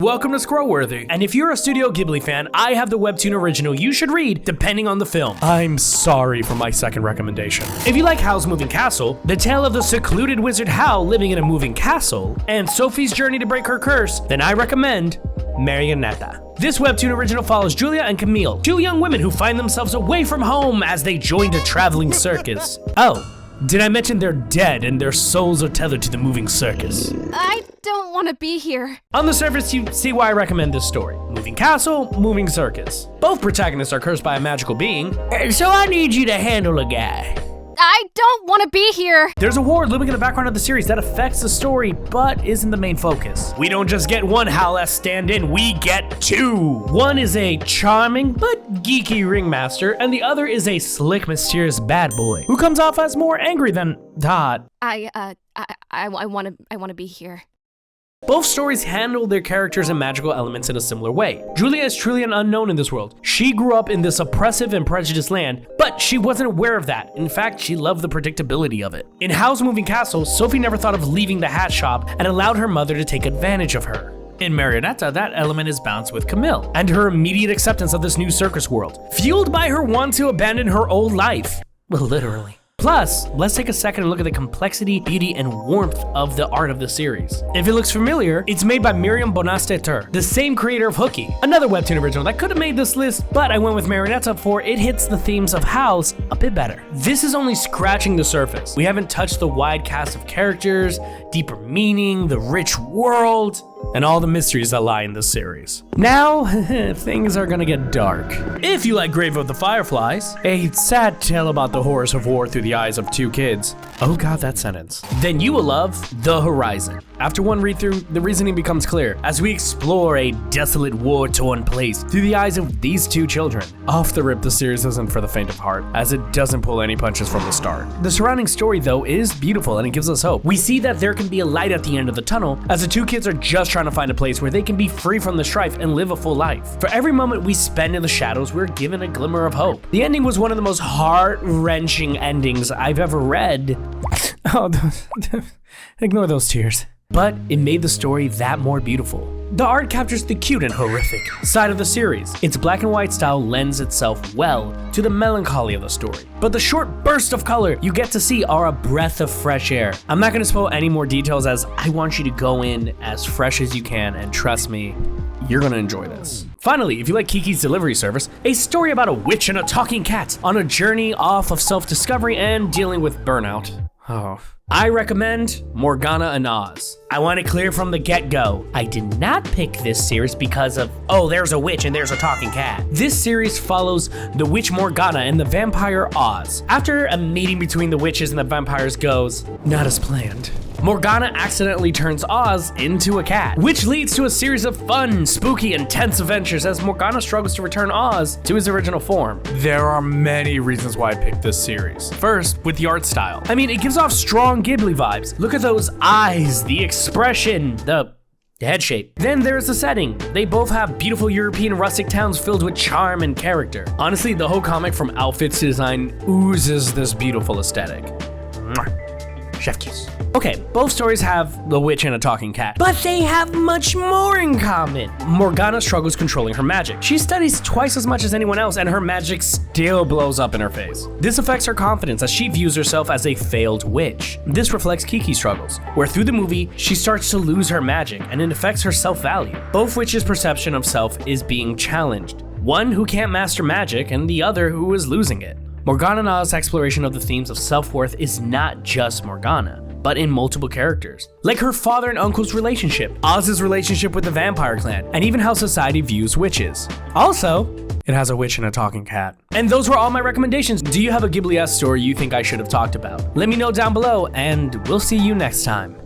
Welcome to Scrollworthy, and if you're a Studio Ghibli fan, I have the Webtoon original you should read depending on the film. I'm sorry for my second recommendation. If you like Howl's Moving Castle, the tale of the secluded wizard Howl living in a moving castle, and Sophie's journey to break her curse, then I recommend Marionetta. This Webtoon original follows Julia and Camille, two young women who find themselves away from home as they joined a traveling circus. Oh, did I mention they're dead and their souls are tethered to the moving circus? I don't want to be here. On the surface, you see why I recommend this story. Moving castle, moving circus. Both protagonists are cursed by a magical being, so I need you to handle a guy. I don't want to be here. There's a war looming in the background of the series that affects the story, but isn't the main focus. We don't just get one Howl-esque stand-in, we get two. One is a charming but geeky ringmaster, and the other is a slick, mysterious bad boy who comes off as more angry than hot. I want to be here. Both stories handle their characters and magical elements in a similar way. Julia is truly an unknown in this world. She grew up in this oppressive and prejudiced land, but she wasn't aware of that. In fact, she loved the predictability of it. In Howl's Moving Castle, Sophie never thought of leaving the hat shop and allowed her mother to take advantage of her. In Marionetta, that element is balanced with Camille and her immediate acceptance of this new circus world, fueled by her want to abandon her old life. Well, literally. Plus, let's take a second and look at the complexity, beauty, and warmth of the art of the series. If it looks familiar, it's made by Miriam Bonasteter, the same creator of Hooky, another Webtoon original that could have made this list, but I went with Marionetta for it hits the themes of Howl's a bit better. This is only scratching the surface. We haven't touched the wide cast of characters, deeper meaning, the rich world, and all the mysteries that lie in this series. Now, things are gonna get dark. If you like Grave of the Fireflies, a sad tale about the horrors of war through the eyes of two kids, oh god, that sentence, then you will love The Horizon. After one read-through, the reasoning becomes clear as we explore a desolate, war-torn place through the eyes of these two children. Off the rip, the series isn't for the faint of heart, as it doesn't pull any punches from the start. The surrounding story, though, is beautiful and it gives us hope. We see that there can be a light at the end of the tunnel, as the two kids are just trying to find a place where they can be free from the strife and live a full life. For every moment we spend in the shadows, we're given a glimmer of hope. The ending was one of the most heart-wrenching endings I've ever read. Oh, ignore those tears. But it made the story that more beautiful. The art captures the cute and horrific side of the series. Its black and white style lends itself well to the melancholy of the story. But the short bursts of color you get to see are a breath of fresh air. I'm not gonna spoil any more details as I want you to go in as fresh as you can, and trust me, you're gonna enjoy this. Finally, if you like Kiki's Delivery Service, a story about a witch and a talking cat on a journey off of self-discovery and dealing with burnout. Oh. I recommend Morgana and Oz. I want it clear from the get-go. I did not pick this series because of, oh, there's a witch and there's a talking cat. This series follows the witch Morgana and the vampire Oz. After a meeting between the witches and the vampires goes not as planned, Morgana accidentally turns Oz into a cat, which leads to a series of fun, spooky, and tense adventures as Morgana struggles to return Oz to his original form. There are many reasons why I picked this series. First, with the art style. I mean, it gives off strong Ghibli vibes. Look at those eyes, the expression, the head shape. Then there's the setting. They both have beautiful European rustic towns filled with charm and character. Honestly, the whole comic from outfits to design oozes this beautiful aesthetic. Mwah. Chef kiss. Okay, both stories have the witch and a talking cat, but they have much more in common. Morgana struggles controlling her magic. She studies twice as much as anyone else and her magic still blows up in her face. This affects her confidence as she views herself as a failed witch. This reflects Kiki's struggles, where through the movie, she starts to lose her magic and it affects her self-value. Both witches' perception of self is being challenged. One who can't master magic and the other who is losing it. Morgana and Oz's exploration of the themes of self-worth is not just Morgana, but in multiple characters. Like her father and uncle's relationship, Oz's relationship with the vampire clan, and even how society views witches. Also, it has a witch and a talking cat. And those were all my recommendations. Do you have a Ghibli-esque story you think I should have talked about? Let me know down below, and we'll see you next time.